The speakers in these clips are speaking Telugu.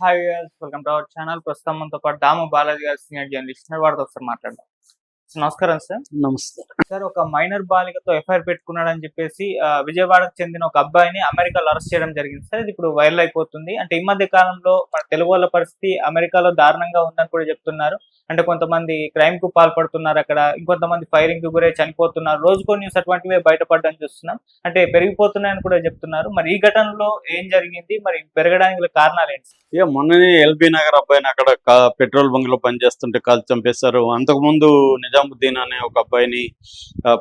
Hi viewers, welcome to our channel. ప్రస్తుతం మనతో పాటు దాము బాలాజీ గారు, సీనియర్ జర్నలిస్ట్ ఉన్నారు. వారితో ఒకసారి మాట్లాడదాం. నమస్కారం సార్. నమస్తే. సార్, ఒక మైనర్ బాలికతో ఎఫ్ఐఆర్ పెట్టుకున్నాడని చెప్పేసి విజయవాడకు చెందిన ఒక అబ్బాయిని అమెరికాలో అరెస్ట్ చేయడం జరిగింది సార్. ఇది ఇప్పుడు వైరల్ అయిపోతుంది. అంటే ఈ మధ్య కాలంలో మన తెలుగు వాళ్ళ పరిస్థితి అమెరికాలో దారుణంగా ఉందని కూడా చెప్తున్నారు. అంటే కొంతమంది క్రైమ్ కు పాల్పడుతున్నారు అక్కడ, ఇంకొంతమంది ఫైరింగ్ కు గురై చనిపోతున్నారు. రోజుకో న్యూస్ అటువంటివే బయటపడడం చూస్తున్నాం. అంటే పెరిగిపోతున్నాయని కూడా చెప్తున్నారు. మరి ఈ ఘటనలో ఏం జరిగింది, మరి పెరగడానికి గల కారణాలు ఏంటి? మొన్ననే ఎల్బీ నగర్ అబ్బాయిని అక్కడ పెట్రోల్ బంక్ లో పనిచేస్తుంటే కాల్చి చంపేశారు. అంతకుముందు నిజాముద్దీన్ అనే ఒక అబ్బాయిని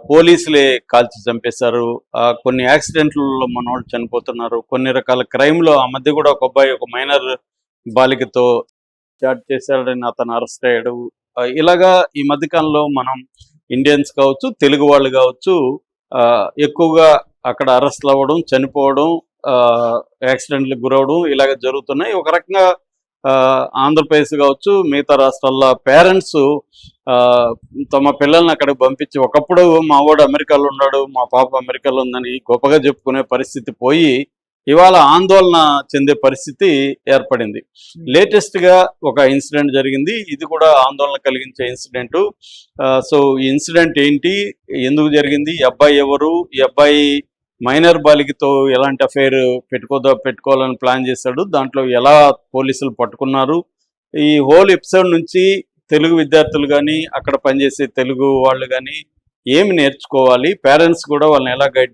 పోలీసులే కాల్చి చంపేశారు. కొన్ని యాక్సిడెంట్లలో మనోళ్ళు చనిపోతున్నారు. కొన్ని రకాల క్రైమ్ లో ఆ మధ్య కూడా ఒక అబ్బాయి ఒక మైనర్ బాలికతో చాట్ చేశాడని అతను అరెస్ట్ అయ్యాడు. ఇలాగా ఈ మధ్యకాలంలో మనం ఇండియన్స్ కావచ్చు, తెలుగు వాళ్ళు కావచ్చు, ఎక్కువగా అక్కడ అరెస్ట్లు అవ్వడం, చనిపోవడం, యాక్సిడెంట్లకు గురవడం ఇలాగ జరుగుతున్నాయి. ఒక రకంగా ఆంధ్రప్రదేశ్ కావచ్చు, మిగతా రాష్ట్రాల్లో పేరెంట్స్ తమ పిల్లల్ని అక్కడికి పంపించి, ఒకప్పుడు మా వాడు అమెరికాలో ఉన్నాడు, మా పాప అమెరికాలో ఉందని గొప్పగా చెప్పుకునే పరిస్థితి పోయి ఇవాళ ఆందోళన చెందే పరిస్థితి ఏర్పడింది. లేటెస్ట్ గా ఒక ఇన్సిడెంట్ జరిగింది. ఇది కూడా ఆందోళన కలిగించే ఇన్సిడెంట్. సో ఈ ఇన్సిడెంట్ ఏంటి, ఎందుకు జరిగింది, ఈ అబ్బాయి ఎవరు, ఈ అబ్బాయి మైనర్ బాలికతో ఎలాంటి అఫైర్ పెట్టుకోవాలని ప్లాన్ చేశాడు, దాంట్లో ఎలా పోలీసులు పట్టుకున్నారు, ఈ హోల్ ఎపిసోడ్ నుంచి తెలుగు విద్యార్థులు కానీ, అక్కడ పనిచేసే తెలుగు వాళ్ళు కానీ ఏమి నేర్చుకోవాలి, పేరెంట్స్ కూడా వాళ్ళని ఎలా గైడ్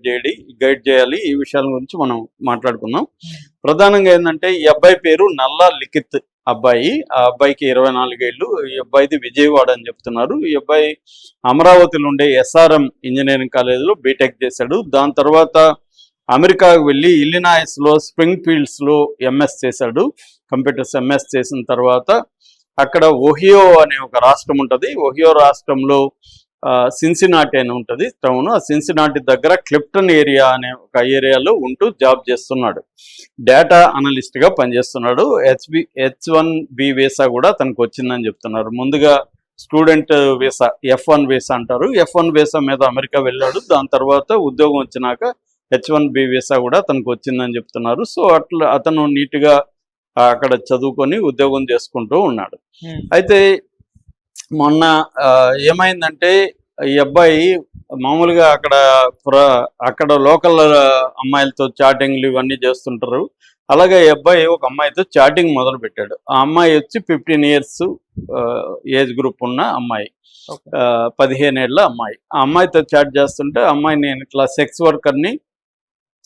చేయాలి, ఈ విషయాల గురించి మనం మాట్లాడుకుందాం. ప్రధానంగా ఏంటంటే, ఈ అబ్బాయి పేరు నల్లా లిఖిత్ అబ్బాయి. ఆ అబ్బాయికి 24 ఏళ్ళు. ఈ అబ్బాయిది విజయవాడ అని చెప్తున్నారు. ఈ అబ్బాయి అమరావతిలో ఉండే SRM ఇంజనీరింగ్ కాలేజీలో బీటెక్ చేశాడు. దాని తర్వాత అమెరికాకు వెళ్ళి ఇల్లినాయిస్లో స్ప్రింగ్ ఫీల్డ్స్లో MS చేశాడు. కంప్యూటర్స్ MS చేసిన తర్వాత అక్కడ ఒహియో అనే ఒక రాష్ట్రం ఉంటుంది. ఒహియో రాష్ట్రంలో సిన్సినాటి అని ఉంటుంది టౌన్. ఆ సిన్సినాటి దగ్గర క్లిప్టన్ ఏరియా అనే ఒక ఏరియాలో ఉంటూ జాబ్ చేస్తున్నాడు. డేటా అనలిస్ట్గా పనిచేస్తున్నాడు. H1B వీసా కూడా తనకు వచ్చిందని చెప్తున్నారు. ముందుగా స్టూడెంట్ వీసా, F1 వీసా అంటారు. F1 వీసా మీద అమెరికా వెళ్ళాడు. దాని తర్వాత ఉద్యోగం వచ్చినాక H1B వీసా కూడా తనకు వచ్చిందని చెప్తున్నారు. సో అట్లా అతను నీట్గా అక్కడ చదువుకొని ఉద్యోగం చేసుకుంటూ ఉన్నాడు. అయితే మొన్న ఏమైందంటే, ఈ అబ్బాయి మామూలుగా అక్కడ లోకల్ అమ్మాయిలతో చాటింగ్లు ఇవన్నీ చేస్తుంటారు. అలాగే ఈ అబ్బాయి ఒక అమ్మాయితో చాటింగ్ మొదలు పెట్టాడు. ఆ అమ్మాయి వచ్చి 15 ఇయర్స్ ఏజ్ గ్రూప్ ఉన్న అమ్మాయి, 15 ఏళ్ళ అమ్మాయి. ఆ అమ్మాయితో చాట్ చేస్తుంటే అమ్మాయి, నేను ఇట్లా సెక్స్ వర్కర్ని,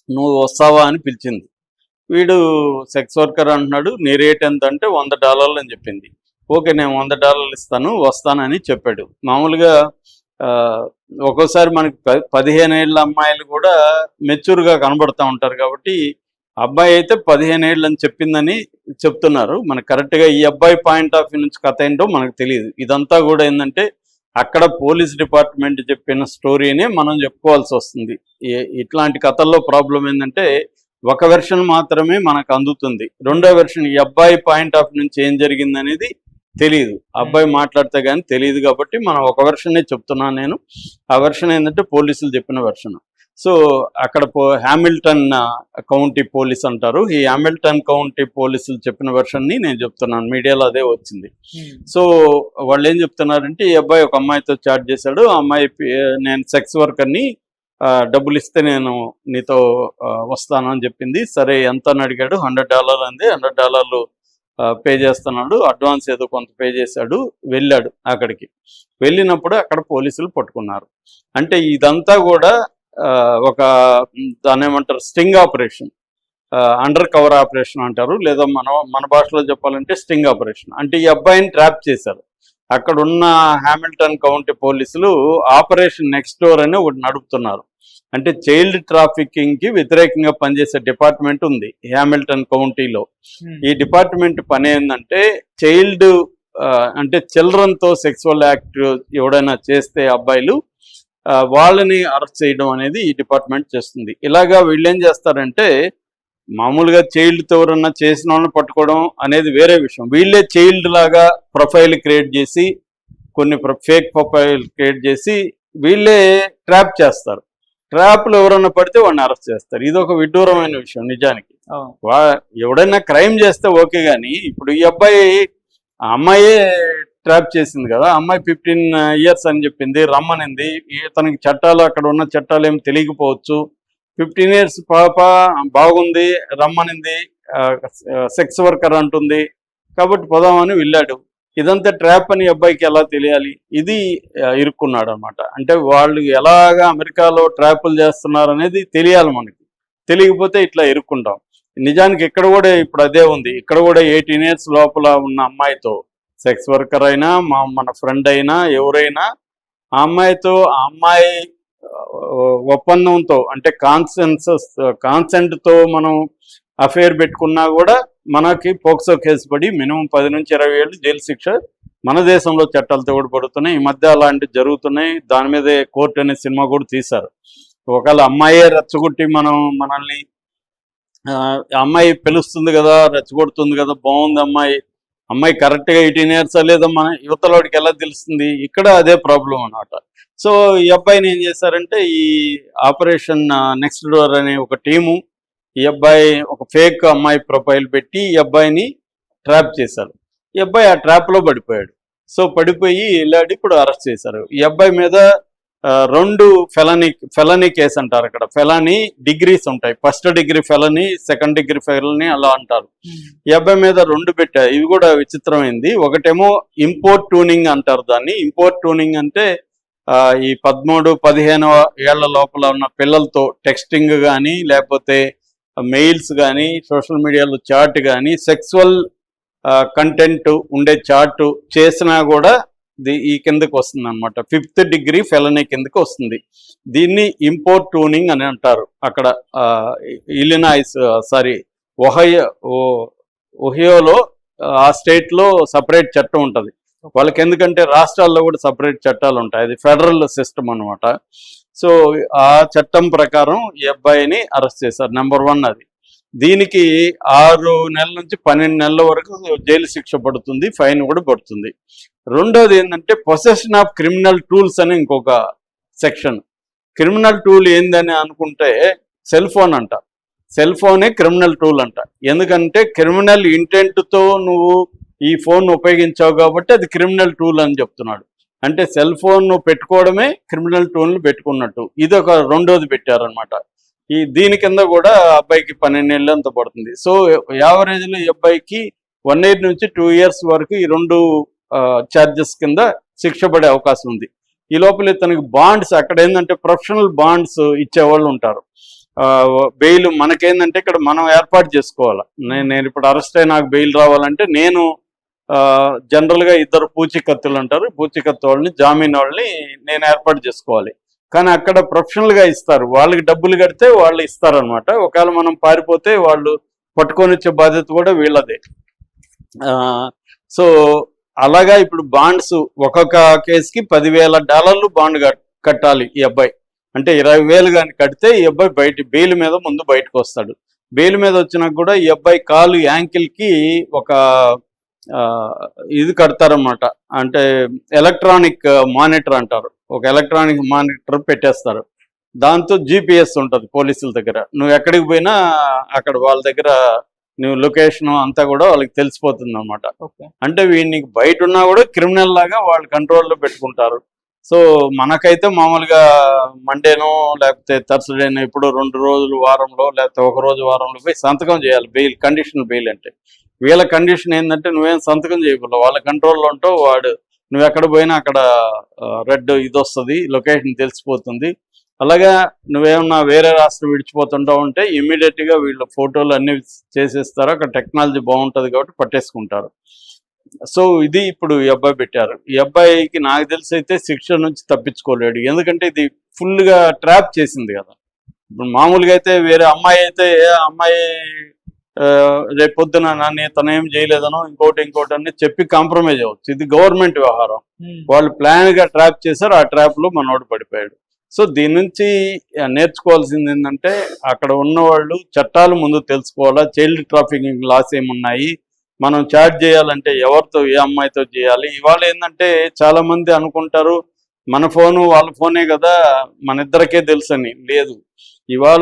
నువ్వు వస్తావా అని పిలిచింది. వీడు సెక్స్ వర్కర్ అంటున్నాడు. నీ రేట్ ఎంత అంటే $100 అని చెప్పింది. ఓకే, నేను $100 ఇస్తాను, వస్తానని చెప్పాడు. మామూలుగా ఒక్కోసారి మనకి 15 ఏళ్ళ అమ్మాయిలు కూడా మెచ్యూర్గా కనబడుతూ ఉంటారు. కాబట్టి అబ్బాయి అయితే 15 ఏళ్ళు అని చెప్పిందని చెప్తున్నారు. మనకు కరెక్ట్గా ఈ అబ్బాయి పాయింట్ ఆఫ్ వ్యూ నుంచి కథ ఏంటో మనకు తెలియదు. ఇదంతా కూడా ఏంటంటే, అక్కడ పోలీస్ డిపార్ట్మెంట్ చెప్పిన స్టోరీనే మనం చెప్పుకోవాల్సి వస్తుంది. ఇట్లాంటి కథల్లో ప్రాబ్లం ఏంటంటే, ఒక వెర్షన్ మాత్రమే మనకు అందుతుంది. రెండో వెర్షన్, ఈ అబ్బాయి పాయింట్ ఆఫ్ నుంచి ఏం జరిగింది అనేది తెలియదు. అబ్బాయి మాట్లాడితే కానీ తెలియదు. కాబట్టి మనం ఒక వెర్షనే చెప్తున్నాను నేను. ఆ వెర్షన్ ఏంటంటే పోలీసులు చెప్పిన వెర్షన్. సో అక్కడ హ్యామిల్టన్ కౌంటీ పోలీస్ అంటారు. ఈ హ్యామిల్టన్ కౌంటీ పోలీసులు చెప్పిన వెర్షన్ని నేను చెప్తున్నాను. మీడియాలో అదే వచ్చింది. సో వాళ్ళు ఏం చెప్తున్నారంటే, ఈ అబ్బాయి ఒక అమ్మాయితో చాట్ చేశాడు. ఆ అమ్మాయి, నేను సెక్స్ వర్కర్ని, డబ్బులు ఇస్తే నేను నీతో వస్తాను అని చెప్పింది. సరే ఎంత అని అడిగాడు. $100 అంది. $100 పే చేస్తున్నాడు. అడ్వాన్స్ ఏదో కొంత పే చేశాడు. వెళ్ళాడు. అక్కడికి వెళ్ళినప్పుడు అక్కడ పోలీసులు పట్టుకున్నారు. అంటే ఇదంతా కూడా ఒక దాన్ని ఏమంటారు, sting operation, under cover operation అంటారు, లేదా మన భాషలో చెప్పాలంటే స్టింగ్ ఆపరేషన్. అంటే ఈ అబ్బాయిని ట్రాప్ చేశారు. అక్కడున్న హ్యామిల్టన్ కౌంటీ పోలీసులు ఆపరేషన్ నెక్స్ట్ డోర్ అని ఒకటి నడుపుతున్నారు. అంటే చైల్డ్ ట్రాఫికింగ్ కి వ్యతిరేకంగా పనిచేసే డిపార్ట్మెంట్ ఉంది హ్యామిల్టన్ కౌంటీలో. ఈ డిపార్ట్మెంట్ పని ఏంటంటే, అంటే చిల్డ్రన్తో సెక్సువల్ యాక్ట్ ఎవడైనా చేస్తే అబ్బాయిలు, వాళ్ళని అరెస్ట్ చేయడం అనేది ఈ డిపార్ట్మెంట్ చేస్తుంది. ఇలాగా వీళ్ళు ఏం చేస్తారంటే, మామూలుగా చైల్డ్తో ఎవరన్నా చేసిన వాళ్ళని పట్టుకోవడం అనేది వేరే విషయం. వీళ్ళే చైల్డ్ లాగా ప్రొఫైల్ క్రియేట్ చేసి, కొన్ని ఫేక్ ప్రొఫైల్ క్రియేట్ చేసి వీళ్ళే ట్రాప్ చేస్తారు. ట్రాప్లో ఎవరన్నా పడితే వాడిని అరెస్ట్ చేస్తారు. ఇది ఒక విడ్డూరమైన విషయం నిజానికి. ఎవడైనా క్రైమ్ చేస్తే ఓకే, కానీ ఇప్పుడు ఈ అబ్బాయి ఆ అమ్మాయే ట్రాప్ చేసింది కదా, అమ్మాయి 15 years అని చెప్పింది, రమ్మనింది. తనకి చట్టాలు, అక్కడ ఉన్న చట్టాలు ఏమి తెలియకపోవచ్చు. 15 years పాప బాగుంది, రమ్మనింది, సెక్స్ వర్కర్ అంటుంది, కాబట్టి పోదామని వెళ్ళాడు. ఇదంతా ట్రాప్ అని అబ్బాయికి ఎలా తెలియాలి? ఇది ఇరుక్కున్నాడు అనమాట. అంటే వాళ్ళు ఎలాగా అమెరికాలో ట్రాపులు చేస్తున్నారు అనేది తెలియాలి మనకి. తెలియకపోతే ఇట్లా ఇరుక్కుంటాం. నిజానికి ఇక్కడ కూడా ఇప్పుడు అదే ఉంది. ఇక్కడ కూడా 18 years లోపల ఉన్న అమ్మాయితో, సెక్స్ వర్కర్ అయినా మన ఫ్రెండ్ అయినా ఎవరైనా, ఆ అమ్మాయితో, ఆ అమ్మాయి ఒప్పందంతో, అంటే కాన్సెంట్తో మనం అఫేర్ పెట్టుకున్నా కూడా మనకి పోక్సో కేసు పడి మినిమం 10 నుంచి 20 ఏళ్ళు జైలు శిక్ష మన దేశంలో చట్టాలతో కూడా పడుతున్నాయి. ఈ మధ్య అలాంటివి జరుగుతున్నాయి. దాని మీదే కోర్టు అనే సినిమా కూడా తీశారు. ఒకవేళ అమ్మాయే రెచ్చగొట్టి మనల్ని అమ్మాయి పిలుస్తుంది కదా, రెచ్చగొడుతుంది కదా, బాగుంది అమ్మాయి కరెక్ట్గా 18 years లేదమ్మా, యువతలోడికి ఎలా తెలుస్తుంది? ఇక్కడ అదే ప్రాబ్లం అన్నమాట. సో ఈ అబ్బాయిని ఏం చేశారంటే, ఈ ఆపరేషన్ నెక్స్ట్ డోర్ అనే ఒక టీము, ఈ అబ్బాయి ఒక ఫేక్ అమ్మాయి ప్రొఫైల్ పెట్టి ఈ అబ్బాయిని ట్రాప్ చేశారు. ఈ అబ్బాయి ఆ ట్రాప్లో పడిపోయాడు. సో పడిపోయి వెళ్ళాడు. ఇప్పుడు అరెస్ట్ చేశారు. ఈ అబ్బాయి మీద 2 ఫెలనీ కేసు అంటారు. అక్కడ ఫెలనీ డిగ్రీస్ ఉంటాయి. ఫస్ట్ డిగ్రీ ఫెలనీ, సెకండ్ డిగ్రీ ఫెలనీ అలా అంటారు. ఈ అబ్బాయి మీద 2 పెట్టారు. ఇవి కూడా విచిత్రమైంది. ఒకటేమో ఇంపోర్ట్ ట్యూనింగ్ అంటారు దాన్ని. ఇంపోర్ట్ ట్యూనింగ్ అంటే ఈ 13-15 ఏళ్ల లోపల ఉన్న పిల్లలతో టెక్స్టింగ్ కానీ, లేకపోతే మెయిల్స్ కానీ, సోషల్ మీడియాలో చాట్ కానీ, సెక్సువల్ కంటెంట్ ఉండే చాట్ చేసినా కూడా ఈ కిందకి వస్తుంది అనమాట. 5th degree ఫెలనీ కిందకి వస్తుంది. దీన్ని ఇంపోర్ట్ ట్యూనింగ్ అని అంటారు. అక్కడ ఒహియోలో ఆ స్టేట్లో సపరేట్ చట్టం ఉంటుంది వాళ్ళకి. ఎందుకంటే రాష్ట్రాల్లో కూడా సపరేట్ చట్టాలు ఉంటాయి. అది ఫెడరల్ సిస్టమ్ అనమాట. సో ఆ చట్టం ప్రకారం ఈ అబ్బాయిని అరెస్ట్ చేశారు. నెంబర్ 1 అది. దీనికి 6 నెలల నుంచి 12 నెలల వరకు జైలు శిక్ష పడుతుంది, ఫైన్ కూడా పడుతుంది. రెండోది ఏంటంటే పొసెషన్ ఆఫ్ క్రిమినల్ టూల్స్ అని ఇంకొక సెక్షన్. క్రిమినల్ టూల్ ఏందని అనుకుంటే సెల్ ఫోన్ అంట. సెల్ ఫోనే క్రిమినల్ టూల్ అంట. ఎందుకంటే క్రిమినల్ ఇంటెంట్తో నువ్వు ఈ ఫోన్ ఉపయోగించావు కాబట్టి అది క్రిమినల్ టూల్ అని చెప్తున్నాడు. అంటే సెల్ ఫోన్ పెట్టుకోవడమే క్రిమినల్ టూల్ని పెట్టుకున్నట్టు. ఇది ఒక రెండోది పెట్టారనమాట. దీని కింద కూడా అబ్బాయికి 12 ఏళ్ళు అంత పడుతుంది. సో యావరేజ్లో ఈ అబ్బాయికి 1 year నుంచి 2 years వరకు ఈ 2 ఛార్జెస్ కింద శిక్ష పడే అవకాశం ఉంది. ఈ లోపల ఇతనికి బాండ్స్, అక్కడ ఏంటంటే ప్రొఫెషనల్ బాండ్స్ ఇచ్చేవాళ్ళు ఉంటారు. బెయిల్ మనకేందంటే ఇక్కడ మనం ఏర్పాటు చేసుకోవాలి. నేను ఇప్పుడు అరెస్ట్ అయి నాకు బెయిల్ రావాలంటే నేను జనరల్గా 2 పూచీకత్తులు అంటారు, పూచీకత్తు వాళ్ళని, జామీన్ వాళ్ళని నేను ఏర్పాటు చేసుకోవాలి. కానీ అక్కడ ప్రొఫెషనల్గా ఇస్తారు. వాళ్ళకి డబ్బులు కడితే వాళ్ళు ఇస్తారనమాట. ఒకవేళ మనం పారిపోతే వాళ్ళు పట్టుకొని వచ్చే బాధ్యత కూడా వీళ్ళదే. సో అలాగా ఇప్పుడు బాండ్స్ ఒక్కొక్క కేసుకి $10,000 బాండ్ కట్టాలి ఈ అబ్బాయి. అంటే 20,000 కానీ కడితే ఈ అబ్బాయి బెయిల్ మీద ముందు బయటకు వస్తాడు. బెయిల్ మీద వచ్చినాక కూడా ఈ అబ్బాయి కాలు యాంకిల్కి ఒక ఇది కడతారన్నమాట. అంటే ఎలక్ట్రానిక్ మానిటర్ అంటారు. ఒక ఎలక్ట్రానిక్ మానిటర్ పెట్టేస్తారు. దాంతో GPS ఉంటుంది పోలీసుల దగ్గర. నువ్వు ఎక్కడికి పోయినా అక్కడ వాళ్ళ దగ్గర నువ్వు లొకేషన్ అంతా కూడా వాళ్ళకి తెలిసిపోతుంది అనమాట. అంటే వీడికి బయట ఉన్నా కూడా క్రిమినల్ లాగా వాళ్ళు కంట్రోల్లో పెట్టుకుంటారు. సో మనకైతే మామూలుగా మండేనో లేకపోతే థర్స్డేనో ఎప్పుడో 2 రోజులు వారంలో లేకపోతే 1 రోజు వారంలో పోయి సంతకం చేయాలి బెయిల్, కండిషనల్ బెయిల్ అంటే. వీళ్ళ కండిషన్ ఏంటంటే నువ్వేం సంతకం చేయకూడదు, వాళ్ళ కంట్రోల్లో ఉంటావు. నువ్వు ఎక్కడ పోయినా అక్కడ రెడ్ ఇది వస్తుంది, లొకేషన్ తెలిసిపోతుంది. అలాగా నువ్వేమన్నా వేరే రాష్ట్రం విడిచిపోతుంటావు ఉంటే ఇమ్మీడియట్గా వీళ్ళు ఫోటోలు అన్నీ చేసేస్తారు. అక్కడ టెక్నాలజీ బాగుంటుంది కాబట్టి పట్టేసుకుంటారు. సో ఇది ఇప్పుడు ఈ అబ్బాయి పెట్టారు. ఈ అబ్బాయికి నాకు తెలిసి అయితే శిక్ష నుంచి తప్పించుకోలేడు. ఎందుకంటే ఇది ఫుల్గా ట్రాప్ చేసింది కదా. ఇప్పుడు మామూలుగా అయితే వేరే అమ్మాయి అయితే అమ్మాయి రేపు పొద్దున నన్ను తనేం చేయలేదనో ఇంకోటి అని చెప్పి కాంప్రమైజ్ అవ్వచ్చు. ఇది గవర్నమెంట్ వ్యవహారం. వాళ్ళు ప్లాన్గా ట్రాప్ చేశారు. ఆ ట్రాప్లో మనోడు పడిపోయాడు. సో దీని నుంచి నేర్చుకోవాల్సింది ఏంటంటే అక్కడ ఉన్నవాళ్ళు చట్టాలు ముందు తెలుసుకోవాలా. చైల్డ్ ట్రాఫికింగ్ లాస్ ఏమున్నాయి, మనం చాట్ చేయాలంటే ఎవరితో, ఏ అమ్మాయితో చేయాలి. ఇవాళ ఏంటంటే చాలా మంది అనుకుంటారు మన ఫోను వాళ్ళ ఫోనే కదా, మన ఇద్దరికే తెలుసు అని. లేదు, ఇవాళ